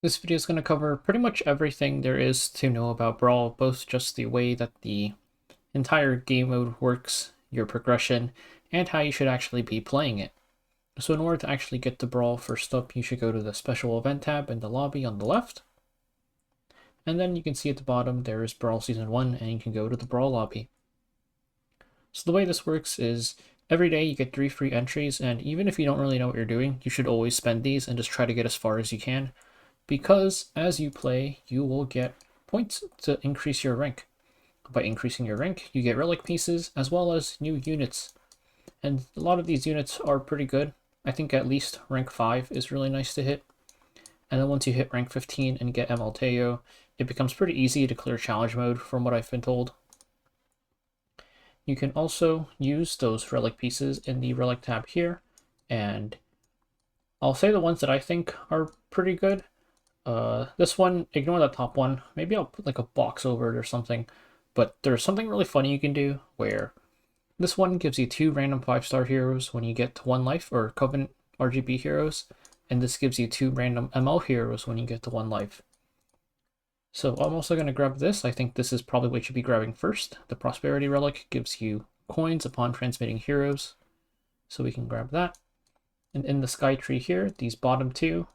This video is going to cover pretty much everything there is to know about Brawl, both just the way that the entire game mode works, your progression, and how you should actually be playing it. So in order to actually get to Brawl, first up you should go to the special event tab in the lobby on the left. And then you can see at the bottom there is Brawl Season 1 and you can go to the Brawl lobby. So the way this works is every day you get 3 free entries, and even if you don't really know what you're doing, you should always spend these and just try to get as far as you can, because as you play, you will get points to increase your rank. By increasing your rank, you get relic pieces as well as new units. And a lot of these units are pretty good. I think at least rank 5 is really nice to hit. And then once you hit rank 15 and get MLTeo, it becomes pretty easy to clear challenge mode from what I've been told. You can also use those relic pieces in the relic tab here, and I'll say the ones that I think are pretty good. This one, ignore that top one. Maybe I'll put like a box over it or something. But there's something really funny you can do where this one gives you 2 random 5-star heroes when you get to 1 life, or Covenant RGB heroes, and this gives you 2 random ML heroes when you get to 1 life. So I'm also going to grab this. I think this is probably what you should be grabbing first. The Prosperity Relic gives you coins upon transmitting heroes, so we can grab that. And in the Sky Tree here, these bottom 2,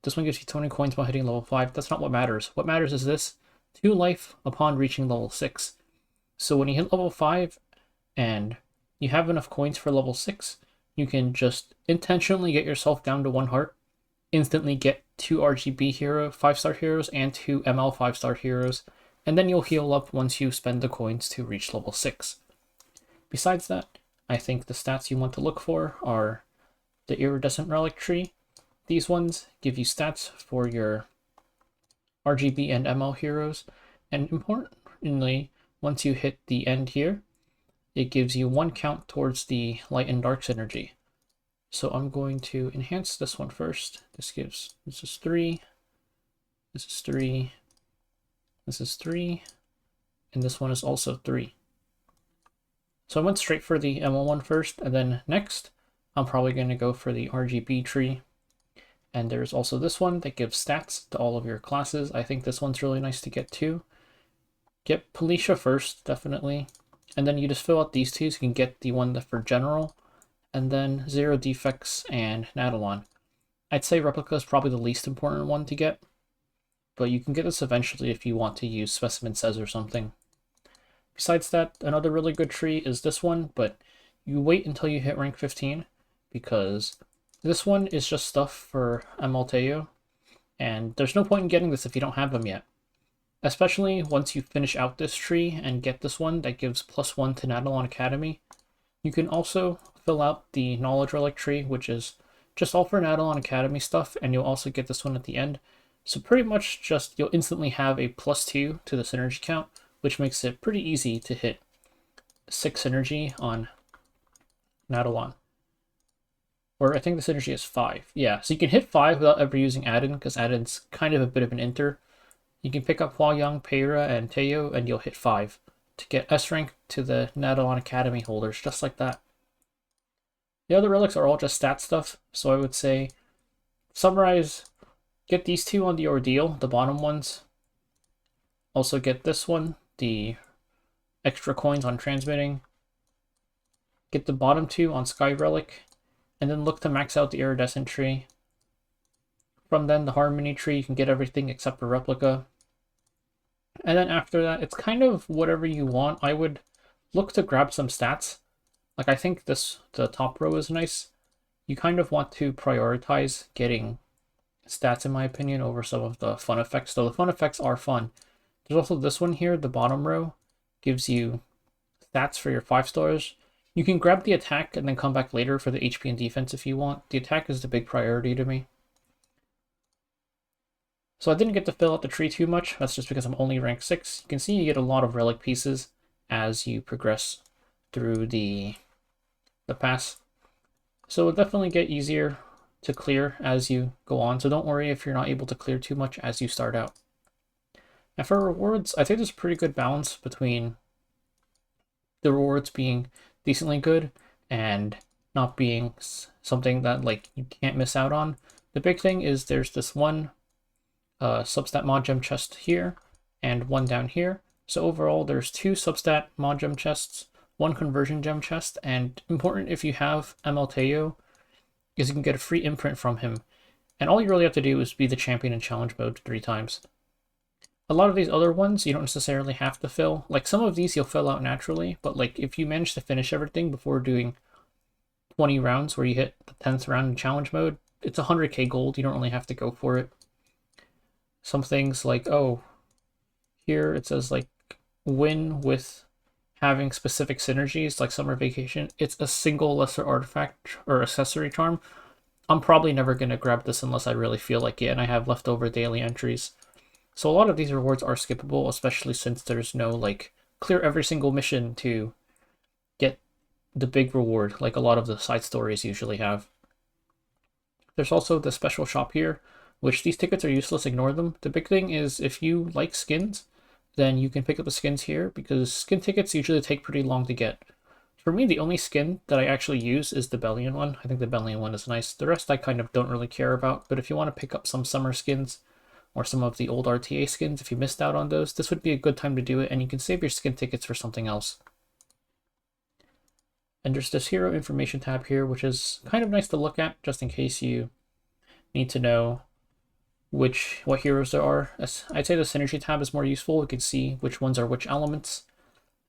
this one gives you 20 coins while hitting level 5. That's not what matters. What matters is this: 2 life upon reaching level 6. So when you hit level 5 and you have enough coins for level 6, you can just intentionally get yourself down to 1 heart, instantly get 2 RGB hero 5-star heroes and 2 ML 5-star heroes, and then you'll heal up once you spend the coins to reach level 6. Besides that, I think the stats you want to look for are the Iridescent Relic Tree. These ones give you stats for your RGB and ML heroes, and importantly, once you hit the end here, it gives you 1 count towards the light and dark synergy. So I'm going to enhance this one first. This is 3, this is 3, this is 3, and this one is also 3. So I went straight for the ML one first, and then next, I'm probably going to go for the RGB tree. And there's also this one that gives stats to all of your classes. I think this one's really nice to get too. Get Policia first, definitely. And then you just fill out these 2 so you can get the one for general. And then Zero Defects and Nadalon. I'd say Replica is probably the least important one to get, but you can get this eventually if you want to use Specimen Says or something. Besides that, another really good tree is this one, but you wait until you hit rank 15, because this one is just stuff for MLTeo, and there's no point in getting this if you don't have them yet. Especially once you finish out this tree and get this one that gives +1 to Nadalon Academy. You can also fill out the Knowledge Relic tree, which is just all for Nadalon Academy stuff, and you'll also get this one at the end. So pretty much just you'll instantly have a +2 to the synergy count, which makes it pretty easy to hit 6 synergy on Nadalon. Or I think the synergy is 5. Yeah, so you can hit 5 without ever using Addon, because Addon's kind of a bit of an inter. You can pick up Hua Young, Peira, and Teo, and you'll hit 5 to get S rank to the Nadalon Academy holders, just like that. The other relics are all just stat stuff, so I would say summarize, get these 2 on the Ordeal, the bottom ones. Also get this one, the extra coins on transmitting. Get the bottom 2 on Sky Relic, and then look to max out the Iridescent tree. From then the Harmony tree, you can get everything except for Replica. And then after that, it's kind of whatever you want. I would look to grab some stats. Like I think the top row is nice. You kind of want to prioritize getting stats, in my opinion, over some of the fun effects. So the fun effects are fun. There's also this one here, the bottom row, gives you stats for your 5 stars. You can grab the attack and then come back later for the HP and defense if you want. The attack is the big priority to me. So I didn't get to fill out the tree too much. That's just because I'm only rank 6. You can see you get a lot of relic pieces as you progress through the pass. So it'll definitely get easier to clear as you go on. So don't worry if you're not able to clear too much as you start out. Now for rewards, I think there's a pretty good balance between the rewards being decently good and not being something that like you can't miss out on. The big thing is there's this one substat mod gem chest here and one down here. So overall, there's 2 substat mod gem chests, 1 conversion gem chest, and important if you have MLTeo is you can get a free imprint from him. And all you really have to do is be the champion in challenge mode 3 times. A lot of these other ones you don't necessarily have to fill. Like some of these you'll fill out naturally, but like if you manage to finish everything before doing 20 rounds where you hit the 10th round in challenge mode, it's 100k gold. You don't really have to go for it. Some things like, oh, here it says like win with having specific synergies like summer vacation. It's a single lesser artifact or accessory charm. I'm probably never going to grab this unless I really feel like it and I have leftover daily entries. So a lot of these rewards are skippable, especially since there's no like clear every single mission to get the big reward like a lot of the side stories usually have. There's also the special shop here, which these tickets are useless, ignore them. The big thing is if you like skins, then you can pick up the skins here because skin tickets usually take pretty long to get. For me, the only skin that I actually use is the Bellion one. I think the Bellion one is nice. The rest I kind of don't really care about, but if you want to pick up some summer skins or some of the old RTA skins, if you missed out on those, this would be a good time to do it, and you can save your skin tickets for something else. And there's this hero information tab here, which is kind of nice to look at, just in case you need to know what heroes there are. I'd say the synergy tab is more useful. We can see which ones are which elements,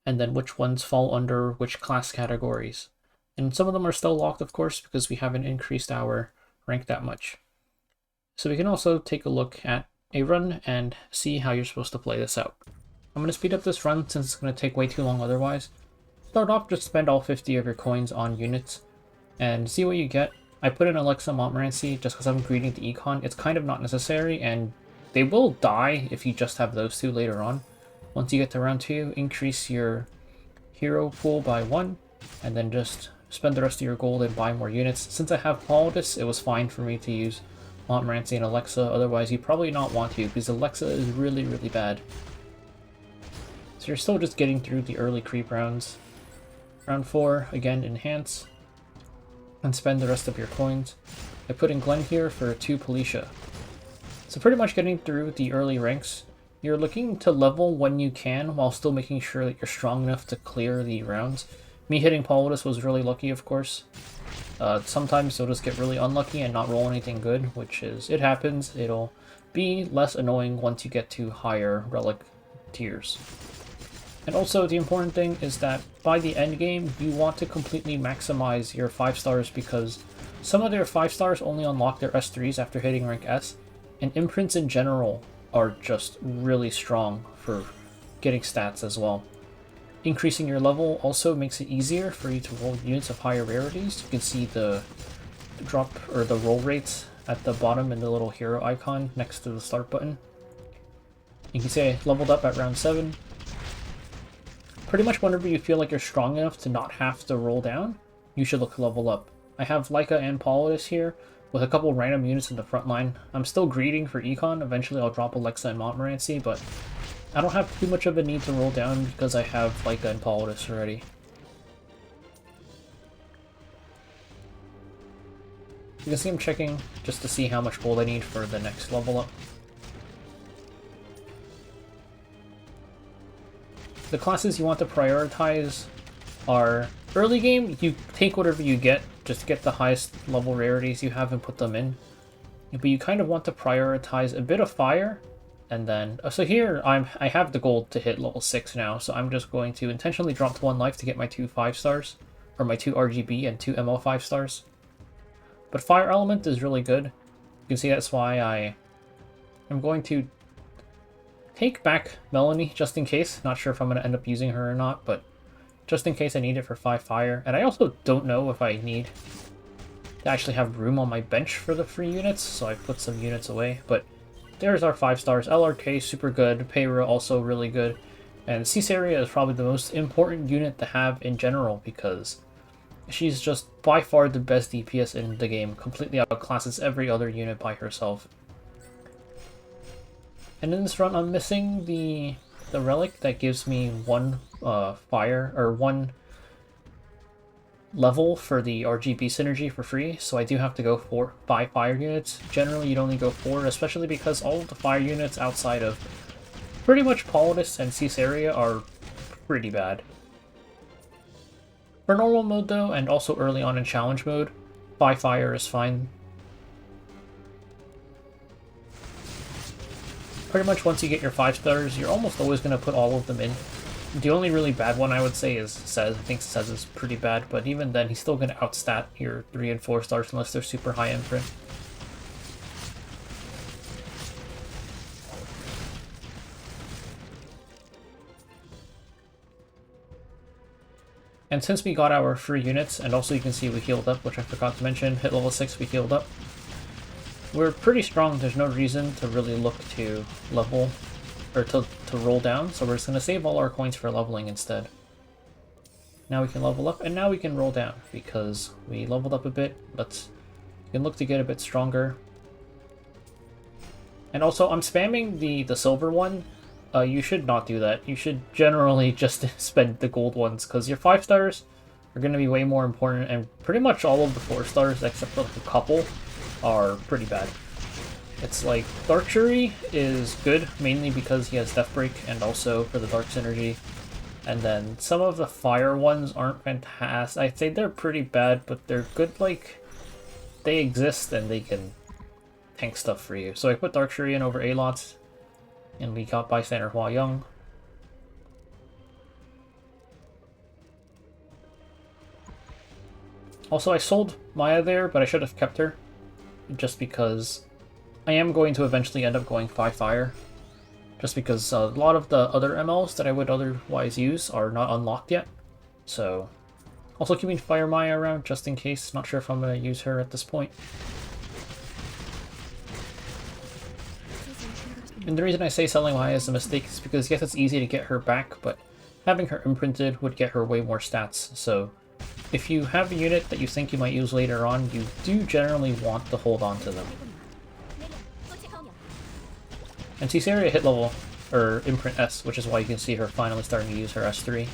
and then which ones fall under which class categories. And some of them are still locked, of course, because we haven't increased our rank that much. So we can also take a look at a run and see how you're supposed to play this out. I'm going to speed up this run since it's going to take way too long otherwise. Start off, just spend all 50 of your coins on units and see what you get. I put in Alexa Montmorency just because I'm greeting the econ. It's kind of not necessary, and they will die if you just have those 2 later on. Once you get to round 2, increase your hero pool by 1, and then just spend the rest of your gold and buy more units. Since I have Paladus, it was fine for me to use Montmorency and Alexa, otherwise you probably not want to, because Alexa is really, really bad. So you're still just getting through the early creep rounds. Round 4, again, enhance, and spend the rest of your coins. I put in Glenn here for 2 Policia. So pretty much getting through the early ranks. You're looking to level when you can, while still making sure that you're strong enough to clear the rounds. Me hitting Paladus was really lucky, of course. Sometimes you'll just get really unlucky and not roll anything good, which is, it happens. It'll be less annoying once you get to higher relic tiers. And also, the important thing is that by the end game, you want to completely maximize your 5 stars because some of their 5 stars only unlock their S3s after hitting rank S, and imprints in general are just really strong for getting stats as well. Increasing your level also makes it easier for you to roll units of higher rarities. You can see the drop or the roll rates at the bottom in the little hero icon next to the start button. You can say leveled up at round 7. Pretty much whenever you feel like you're strong enough to not have to roll down, you should look to level up. I have Leica and Paladus here with a couple random units in the front line. I'm still greeting for econ. Eventually I'll drop Alexa and Montmorency, but I don't have too much of a need to roll down because I have Leica and Paladus already. You can see I'm checking just to see how much gold I need for the next level up. The classes you want to prioritize are early game, you take whatever you get, just get the highest level rarities you have and put them in. But you kind of want to prioritize a bit of fire, and then so here I have the gold to hit level 6 now, so I'm just going to intentionally drop to 1 life to get my 2 5 stars, or my 2 RGB and 2 ML 5 stars. But fire element is really good. You can see that's why I'm going to take back Melanie just in case. Not sure if I'm going to end up using her or not, but just in case I need it for 5 fire. And I also don't know if I need to actually have room on my bench for the free units, so I put some units away. But there's our 5 stars. LRK, super good. Peyra, also really good. And Caesarea is probably the most important unit to have in general because she's just by far the best DPS in the game. Completely outclasses every other unit by herself. And in this run, I'm missing the relic that gives me 1 fire, or 1 level for the RGB synergy for free, so I do have to go for 5 fire units. Generally, you'd only go 4, especially because all of the fire units outside of pretty much Politis and Caesarea are pretty bad. For normal mode though, and also early on in challenge mode, 5 fire is fine. Pretty much once you get your 5 stars, you're almost always going to put all of them in. The only really bad one I would say is Sez. I think Sez is pretty bad, but even then he's still going to outstat your 3 and 4 stars unless they're super high imprint. And since we got our free units, and also you can see we healed up, which I forgot to mention, hit level 6 we healed up. We're pretty strong, there's no reason to really look to level, or to roll down, so we're just going to save all our coins for leveling instead. Now we can level up, and now we can roll down, because we leveled up a bit. We can look to get a bit stronger. And also, I'm spamming the silver one. You should not do that. You should generally just spend the gold ones, because your 5 stars are going to be way more important, and pretty much all of the 4 stars, except for like a couple, are pretty bad. It's like, Dark Shuri is good, mainly because he has Death Break, and also for the Dark Synergy. And then some of the fire ones aren't fantastic. I'd say they're pretty bad, but they're good, like, they exist and they can tank stuff for you. So I put Dark Shuri in over A-Lots, and we got Bystander Hua Young. Also, I sold Maya there, but I should have kept her, just because I am going to eventually end up going 5 fire. Just because a lot of the other MLs that I would otherwise use are not unlocked yet. So, also keeping Fire Maya around just in case. Not sure if I'm going to use her at this point. And the reason I say selling Maya is a mistake is because yes, it's easy to get her back, but having her imprinted would get her way more stats. So, if you have a unit that you think you might use later on, you do generally want to hold on to them. And Caesarea hit level, or imprint S, which is why you can see her finally starting to use her S3.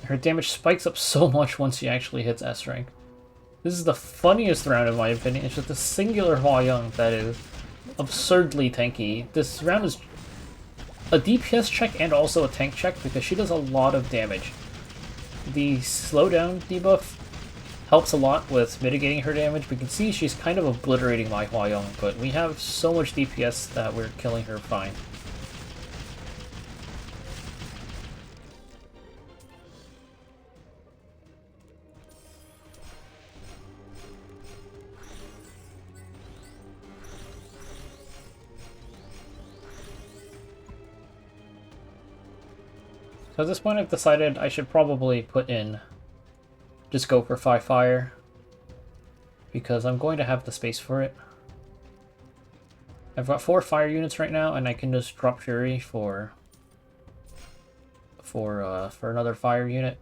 Her damage spikes up so much once she actually hits S rank. This is the funniest round in my opinion. It's just a singular Hua Young that is absurdly tanky. This round is a DPS check and also a tank check because she does a lot of damage. The slowdown debuff helps a lot with mitigating her damage. We can see she's kind of obliterating my Hua Young, but we have so much DPS that we're killing her fine. So at this point I've decided I should probably just go for 5 fire, because I'm going to have the space for it. I've got 4 fire units right now, and I can just drop Fury for another fire unit,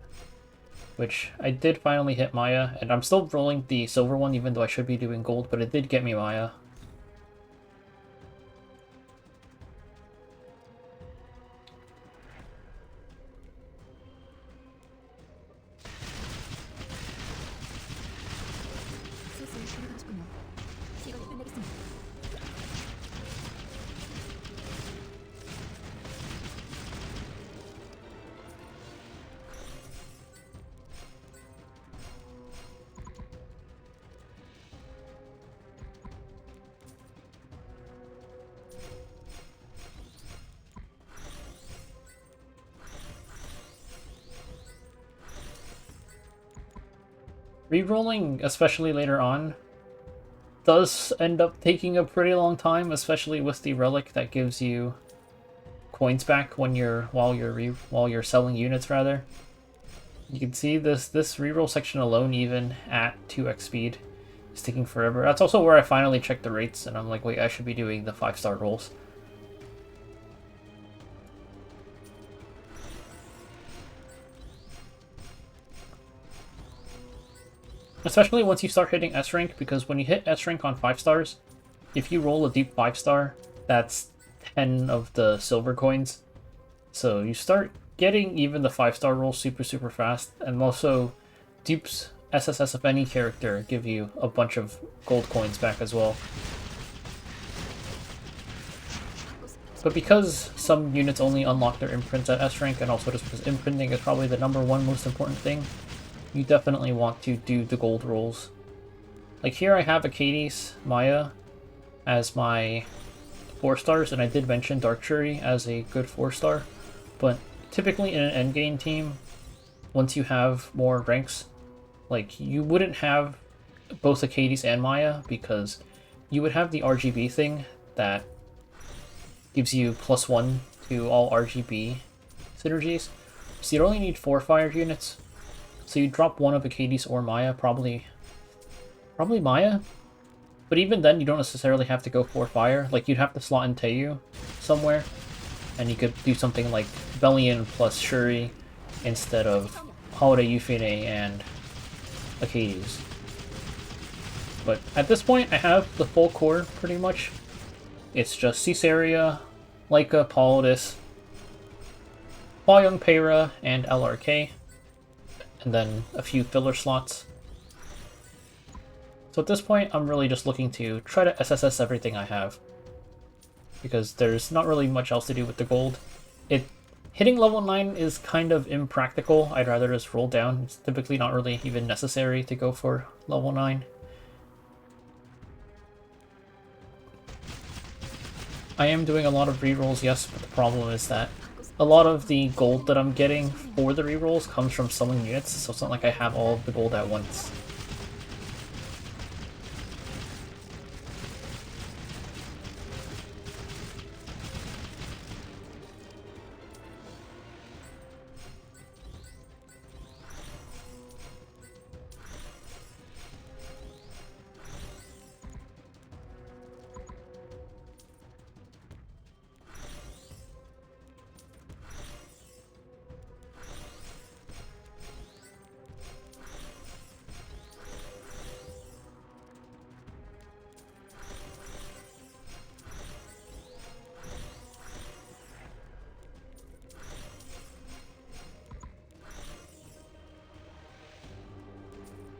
which I did finally hit Maya, and I'm still rolling the silver one even though I should be doing gold, but it did get me Maya. Rerolling, especially later on, does end up taking a pretty long time, especially with the relic that gives you coins back when while you're selling units rather. You can see this reroll section alone, even at 2x speed, is taking forever. That's also where I finally checked the rates, and I'm like, wait, I should be doing the 5-star rolls. Especially once you start hitting S rank, because when you hit S rank on 5 stars, if you roll a deep 5 star, that's 10 of the silver coins. So you start getting even the 5-star rolls super fast, and also dupes SSS of any character give you a bunch of gold coins back as well. But because some units only unlock their imprints at S rank, and also just because imprinting is probably the #1 most important thing, you definitely want to do the gold rolls. Like here I have Akades Maya as my 4 stars, and I did mention Dark Shuri as a good 4-star, but typically in an endgame team, once you have more ranks, like you wouldn't have both Akades and Maya, because you would have the RGB thing that gives you +1 to all RGB synergies. So you'd only need 4 fire units. So you drop one of Akades or Maya, probably Maya. But even then, you don't necessarily have to go 4 fire. Like you'd have to slot in Teiyu somewhere, and you could do something like Bellion plus Shuri instead of Holiday Euphine and Akades. But at this point, I have the full core pretty much. It's just Caesarea, Leica, Paladus, Hwa-Young Peira, and LRK, and then a few filler slots. So at this point, I'm really just looking to try to SSS everything I have, because there's not really much else to do with the gold. Hitting level 9 is kind of impractical. I'd rather just roll down. It's typically not really even necessary to go for level 9. I am doing a lot of rerolls, yes, but the problem is that a lot of the gold that I'm getting for the rerolls comes from summoning units, so it's not like I have all of the gold at once.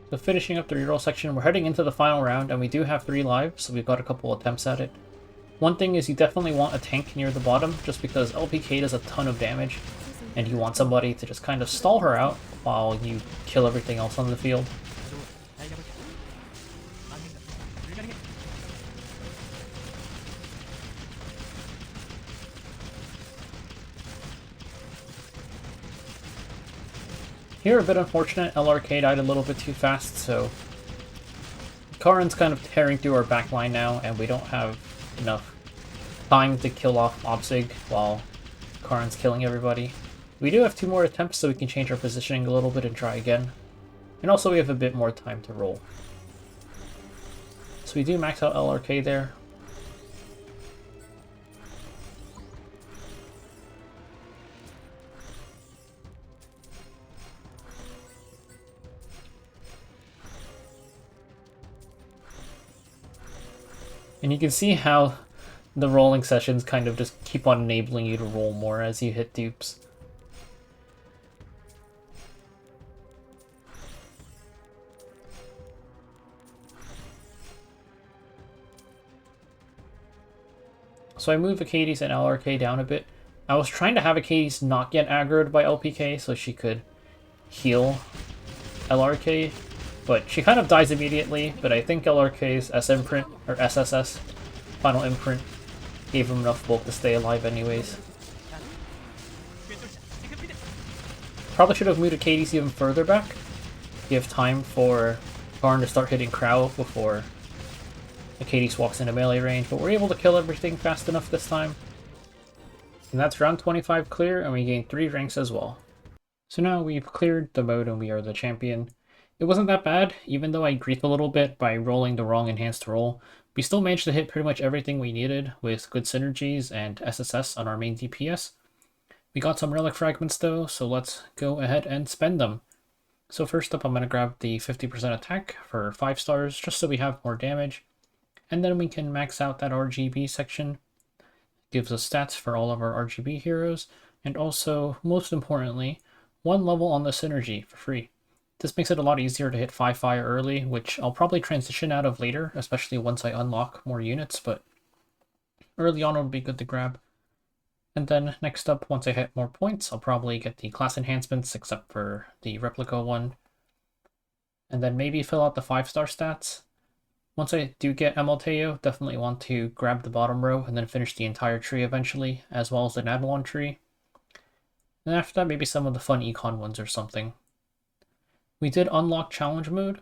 So finishing up the reroll section, we're heading into the final round, and we do have 3 lives, so we've got a couple attempts at it. One thing is you definitely want a tank near the bottom, just because LPK does a ton of damage, and you want somebody to just kind of stall her out while you kill everything else on the field. Here, a bit unfortunate, LRK died a little bit too fast, so Karin's kind of tearing through our backline now, and we don't have enough time to kill off Obsig while Karin's killing everybody. We do have 2 more attempts, so we can change our positioning a little bit and try again. And also we have a bit more time to roll. So we do max out LRK there. And you can see how the rolling sessions kind of just keep on enabling you to roll more as you hit dupes. So I move Akades and LRK down a bit. I was trying to have Akades not get aggroed by LPK so she could heal LRK, but she kind of dies immediately, but I think LRK's S-imprint, or SSS, final imprint, gave him enough bulk to stay alive anyways. Probably should have moved Akades even further back, give time for Karn to start hitting Crow before Akades walks into melee range, but we're able to kill everything fast enough this time. And that's round 25 clear, and we gain 3 ranks as well. So now we've cleared the mode and we are the champion. It wasn't that bad, even though I griefed a little bit by rolling the wrong enhanced roll. We still managed to hit pretty much everything we needed with good synergies and SSS on our main DPS. We got some relic fragments though, so let's go ahead and spend them. So first up, I'm going to grab the 50% attack for 5 stars, just so we have more damage. And then we can max out that RGB section. Gives us stats for all of our RGB heroes, and also, most importantly, 1 level on the synergy for free. This makes it a lot easier to hit 5 fire early, which I'll probably transition out of later, especially once I unlock more units, but early on it would be good to grab. And then next up, once I hit more points, I'll probably get the class enhancements, except for the replica one. And then maybe fill out the 5-star stats. Once I do get MLTO, definitely want to grab the bottom row and then finish the entire tree eventually, as well as the Nadalon tree. And after that, maybe some of the fun econ ones or something. We did unlock challenge mode.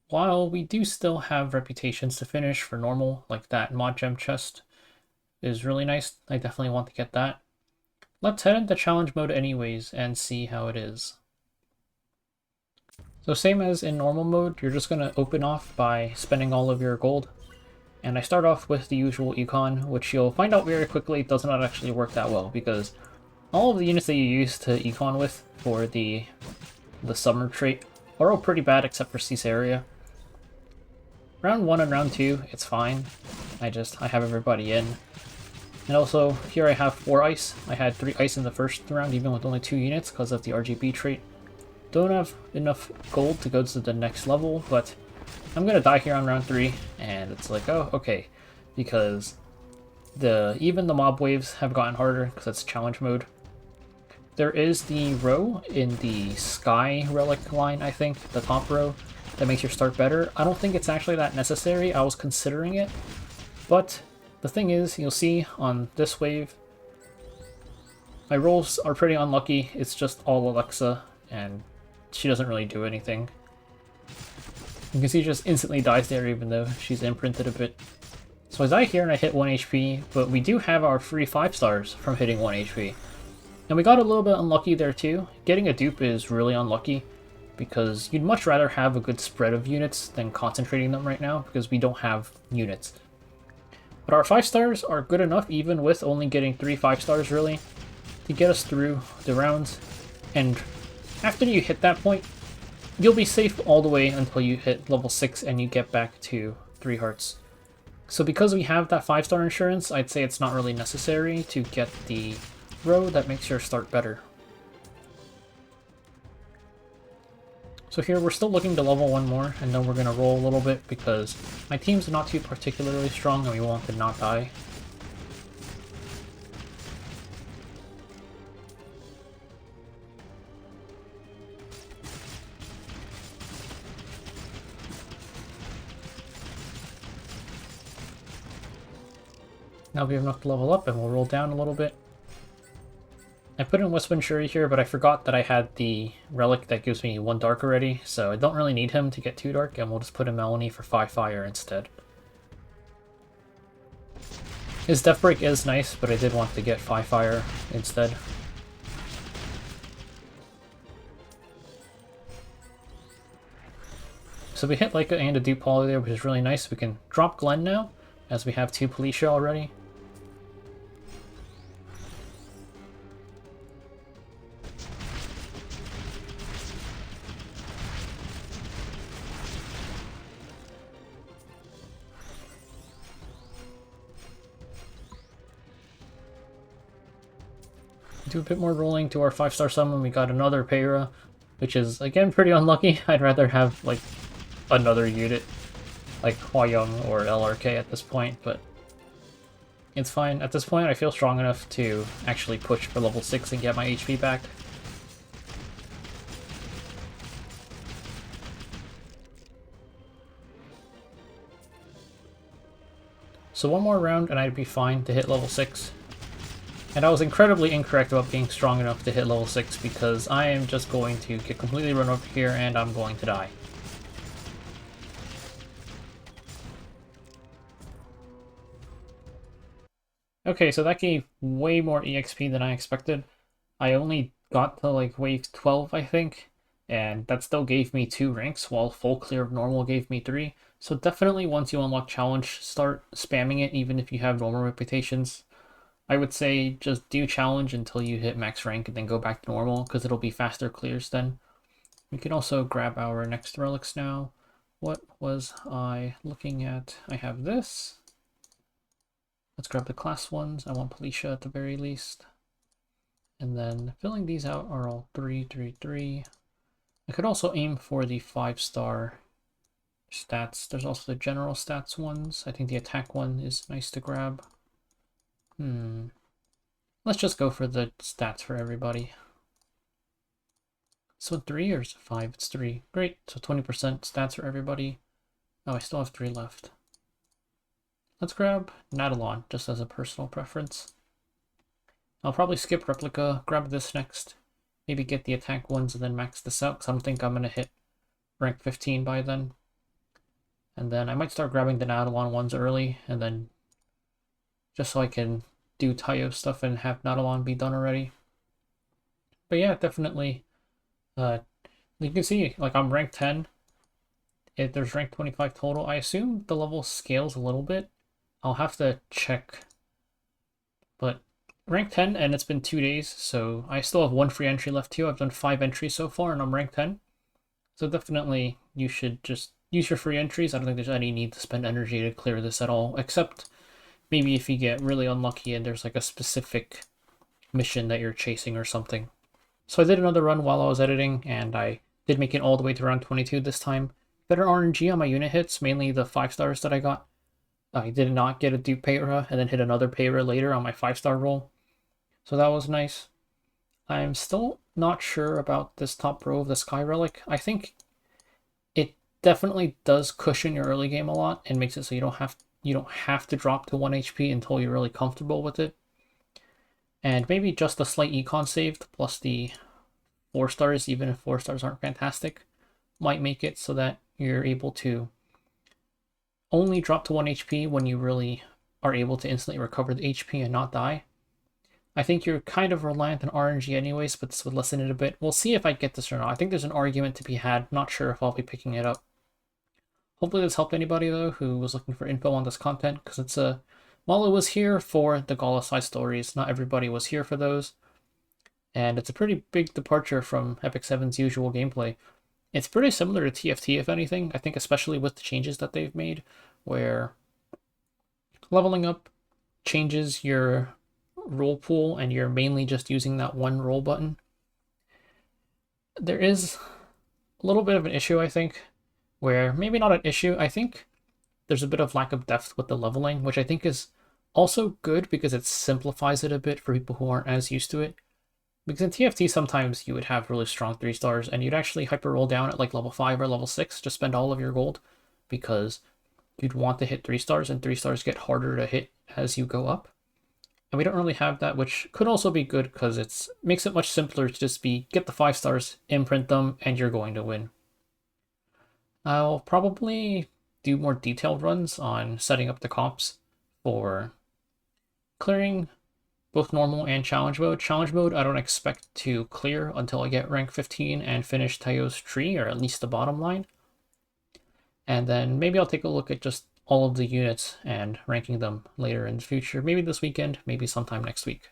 While we do still have reputations to finish for normal, like that mod gem chest is really nice. I definitely want to get that. Let's head into challenge mode anyways and see how it is. So same as in normal mode, you're just going to open off by spending all of your gold. And I start off with the usual econ, which you'll find out very quickly does not actually work that well, because all of the units that you use to econ with for the summer trait are all pretty bad except for Caesarea. Round 1 and round 2, it's fine. I have everybody in. And also, here I have 4 ice. I had 3 ice in the first round, even with only 2 units, because of the RGB trait. Don't have enough gold to go to the next level, but I'm gonna die here on round 3, and it's like, oh, okay. Because even the mob waves have gotten harder, because it's challenge mode. There is the row in the Sky Relic line, I think, the top row, that makes your start better. I don't think it's actually that necessary. I was considering it, but the thing is, you'll see on this wave, my rolls are pretty unlucky. It's just all Alexa, and she doesn't really do anything. You can see she just instantly dies there even though she's imprinted a bit. So I die here and I hit 1 HP, but we do have our free 5 stars from hitting 1 HP. And we got a little bit unlucky there too. Getting a dupe is really unlucky, because you'd much rather have a good spread of units than concentrating them right now, because we don't have units. But our 5 stars are good enough, even with only getting 3 5 stars really, to get us through the rounds. And after you hit that point, you'll be safe all the way until you hit level 6 and you get back to 3 hearts. So because we have that 5-star insurance, I'd say it's not really necessary to get the row that makes your start better. So here we're still looking to level 1 more, and then we're going to roll a little bit because my team's not too particularly strong and we want to not die. Now we have enough to level up, and we'll roll down a little bit. I put in Westwind Shuri here, but I forgot that I had the relic that gives me 1 dark already, so I don't really need him to get 2 dark, and we'll just put in Melanie for 5 fire instead. His Death Break is nice, but I did want to get 5 fire instead. So we hit Leica and a dupe poly there, which is really nice. We can drop Glenn now, as we have 2 Policia already. Do a bit more rolling to our 5-star summon. We got another Peyra, which is, again, pretty unlucky. I'd rather have, like, another unit, like Hwa-Young or LRK at this point, but it's fine. At this point, I feel strong enough to actually push for level 6 and get my HP back. So one more round and I'd be fine to hit level 6. And I was incredibly incorrect about being strong enough to hit level 6 because I am just going to get completely run over here and I'm going to die. Okay, so that gave way more EXP than I expected. I only got to like wave 12, I think, and that still gave me 2 ranks, while full clear of normal gave me 3. So definitely once you unlock challenge, start spamming it even if you have normal reputations. I would say just do challenge until you hit max rank and then go back to normal, because it'll be faster clears then. We can also grab our next relics now. What was I looking at? I have this. Let's grab the class ones. I want Policia at the very least. And then filling these out are all 3, 3, 3. I could also aim for the 5-star stats. There's also the general stats ones. I think the attack one is nice to grab. Let's just go for the stats for everybody. So 3 or is it 5? It's 3. Great. So 20% stats for everybody. Oh, I still have 3 left. Let's grab Nadalon, just as a personal preference. I'll probably skip Replica, grab this next. Maybe get the attack ones and then max this out, because I don't think I'm going to hit rank 15 by then. And then I might start grabbing the Nadalon ones early, and then just so I can do Tayo stuff and have Nadalon be done already. But yeah, definitely. You can see, like, I'm rank 10. There's rank 25 total. I assume the level scales a little bit. I'll have to check. But rank 10, and it's been 2 days, so I still have 1 free entry left too. I've done 5 entries so far, and I'm rank 10. So definitely, you should just use your free entries. I don't think there's any need to spend energy to clear this at all, except maybe if you get really unlucky and there's like a specific mission that you're chasing or something. So I did another run while I was editing, and I did make it all the way to round 22 this time. Better RNG on my unit hits, mainly the 5 stars that I got. I did not get a dupe Payra, and then hit another Payra later on my 5-star roll. So that was nice. I'm still not sure about this top row of the Sky Relic. I think it definitely does cushion your early game a lot and makes it so you don't have to drop to 1 HP until you're really comfortable with it. And maybe just a slight econ saved plus the 4 stars, even if 4 stars aren't fantastic, might make it so that you're able to only drop to 1 HP when you really are able to instantly recover the HP and not die. I think you're kind of reliant on RNG anyways, but this would lessen it a bit. We'll see if I get this or not. I think there's an argument to be had. Not sure if I'll be picking it up. Hopefully this helped anybody, though, who was looking for info on this content, because it's while it was here for the Gala side stories, not everybody was here for those. And it's a pretty big departure from Epic 7's usual gameplay. It's pretty similar to TFT, if anything. I think especially with the changes that they've made, where leveling up changes your roll pool and you're mainly just using that one roll button. There is a little bit of an issue, I think, where maybe not an issue. I think there's a bit of lack of depth with the leveling, which I think is also good because it simplifies it a bit for people who aren't as used to it. Because in TFT, sometimes you would have really strong 3 stars and you'd actually hyper roll down at like level 5 or level 6 to spend all of your gold because you'd want to hit 3 stars and 3 stars get harder to hit as you go up. And we don't really have that, which could also be good because it makes it much simpler to just get the 5 stars, imprint them, and you're going to win. I'll probably do more detailed runs on setting up the comps for clearing both normal and challenge mode. Challenge mode I don't expect to clear until I get rank 15 and finish Tayo's tree, or at least the bottom line. And then maybe I'll take a look at just all of the units and ranking them later in the future. Maybe this weekend, maybe sometime next week.